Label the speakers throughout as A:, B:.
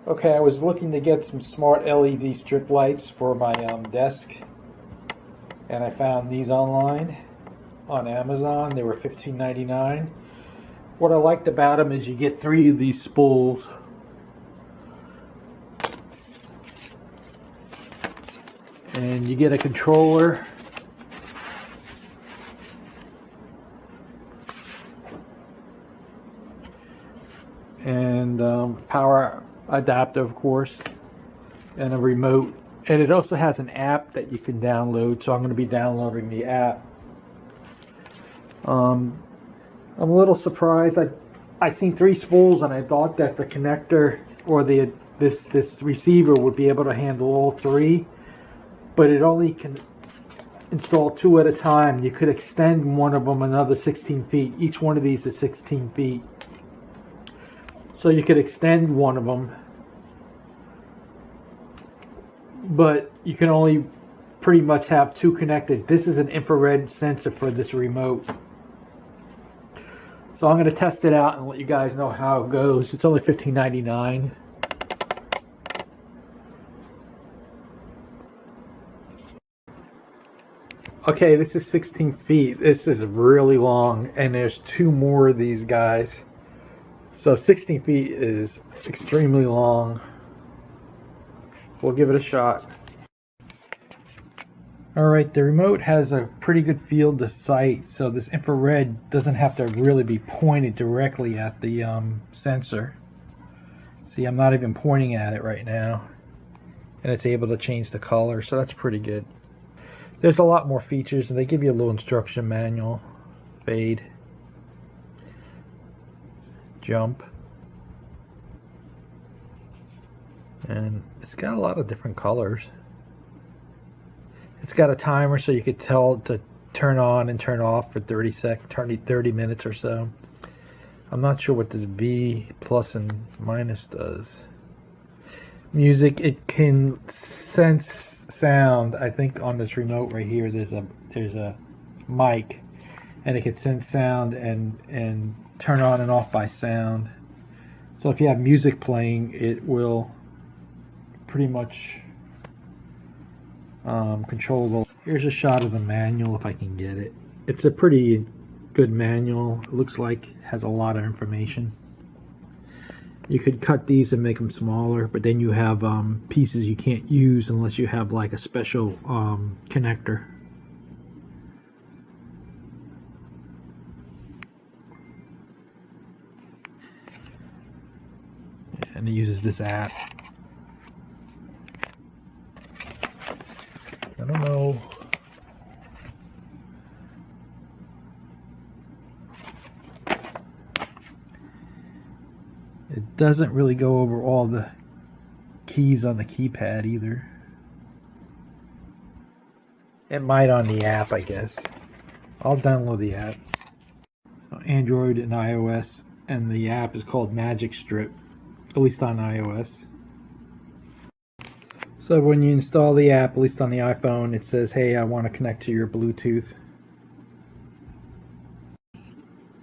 A: Okay, I was looking to get some smart LED strip lights for my desk, and I found these online on Amazon. They were $15.99. What I liked about them is you get 3 of these spools, and you get a controller, and power adapter, of course, and a remote. And it also has an app that you can download, so I'm going to be downloading the app. I'm a little surprised. I seen 3 spools, and I thought that the connector or this receiver would be able to handle all 3, but it only can install 2 at a time. You could extend one of them another 16 feet. Each one of these is 16 feet. So you could extend one of them, but you can only pretty much have 2 connected. This is an infrared sensor for this remote. So I'm going to test it out and let you guys know how it goes. It's only $15.99. Okay, this is 16 feet. This is really long, and there's 2 more of these guys. So 16 feet is extremely long. We'll give it a shot. Alright, the remote has a pretty good field of sight, so this infrared doesn't have to really be pointed directly at the sensor. See, I'm not even pointing at it right now, and it's able to change the color, so that's pretty good. There's a lot more features, and they give you a little instruction manual. Fade, jump, and it's got a lot of different colors. It's got a timer, so you could tell to turn on and turn off for 30 minutes or so. I'm not sure what this V plus and minus does. Music, it can sense sound. I think on this remote right here there's a mic, and it can sense sound and turn on and off by sound. So if you have music playing, it will pretty much controllable. Here's a shot of the manual if I can get it. It's a pretty good manual. It looks like it has a lot of information. You could cut these and make them smaller, but then you have pieces you can't use unless you have like a special connector. And it uses this app. I don't know. It doesn't really go over all the keys on the keypad either. It might on the app, I guess. I'll download the app. Android and iOS, and the app is called Magic Strip, at least on iOS. So when you install the app, at least on the iPhone, it says, hey, I want to connect to your Bluetooth.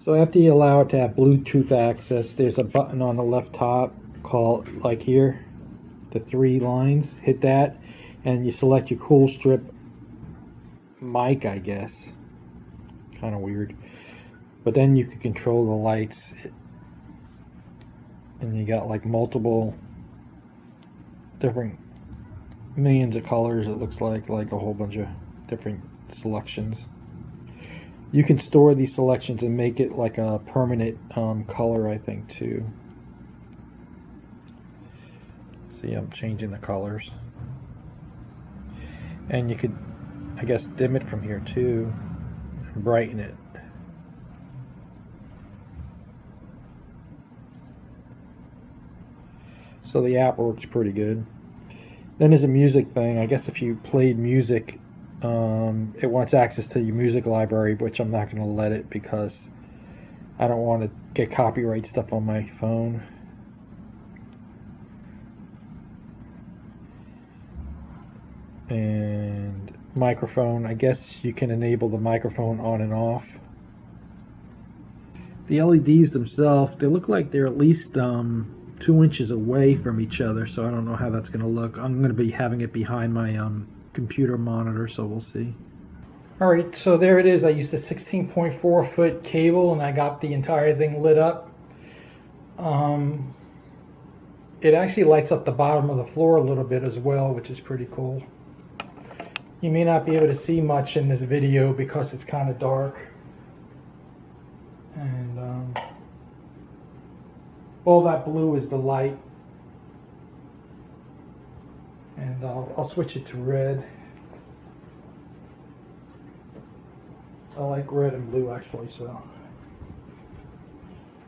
A: So after you allow it to have Bluetooth access, there's a button on the left top called, like here, the 3 lines. Hit that, and you select your Cool Strip mic, I guess. Kind of weird. But then you can control the lights. And you got like multiple different millions of colors, it looks like a whole bunch of different selections. You can store these selections and make it like a permanent color, I think, too. See, I'm changing the colors. And you could, I guess, dim it from here too, and brighten it. So the app works pretty good. Then there's a music thing. I guess if you played music, it wants access to your music library, which I'm not going to let it because I don't want to get copyright stuff on my phone. And microphone, I guess you can enable the microphone on and off. The LEDs themselves, they look like they're at least 2 inches away from each other, so I don't know how that's going to look. I'm going to be having it behind my computer monitor, so we'll see. Alright, so there it is. I used a 16.4 foot cable and I got the entire thing lit up. It actually lights up the bottom of the floor a little bit as well, which is pretty cool. You may not be able to see much in this video because it's kind of dark. And all that blue is the light. And I'll switch it to red. I like red and blue actually, so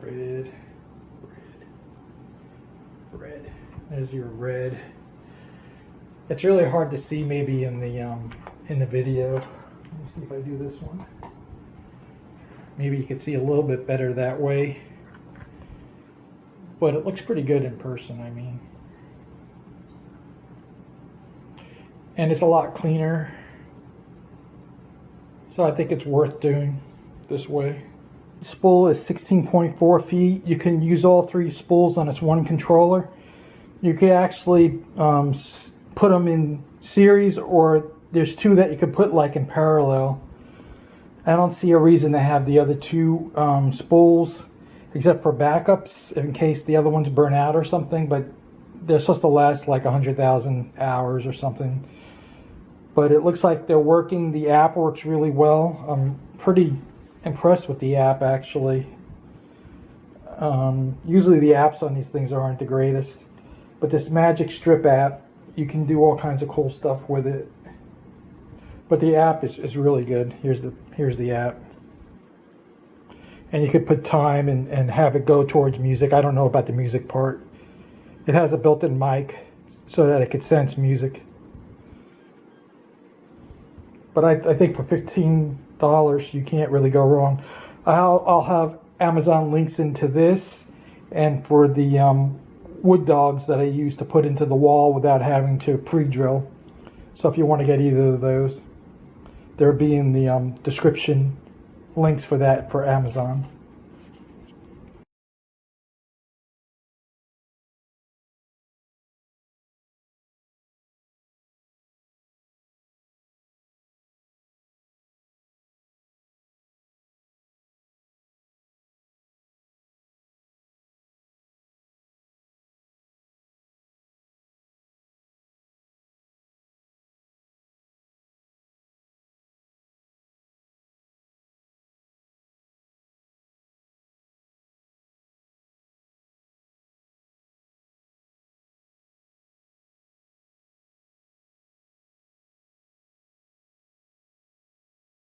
A: red, red, red. There's your red. It's really hard to see maybe in the video. Let me see if I do this one. Maybe you can see a little bit better that way. But it looks pretty good in person, I mean. And it's a lot cleaner. So I think it's worth doing this way. The spool is 16.4 feet. You can use all 3 spools on this one controller. You could actually put them in series, or there's 2 that you could put like in parallel. I don't see a reason to have the other 2 spools except for backups in case the other ones burn out or something, but they're supposed to last like 100,000 hours or something. But it looks like they're working. The app works really well. I'm pretty impressed with the app actually. Usually the apps on these things aren't the greatest, but this Magic Strip app, you can do all kinds of cool stuff with it. But the app is really good. Here's the app. And you could put time and have it go towards music. I don't know about the music part. It has a built-in mic so that it could sense music. But I think for $15 you can't really go wrong. I'll have Amazon links into this and for the wood dogs that I use to put into the wall without having to pre-drill. So if you want to get either of those, there'll be in the description links for that for Amazon.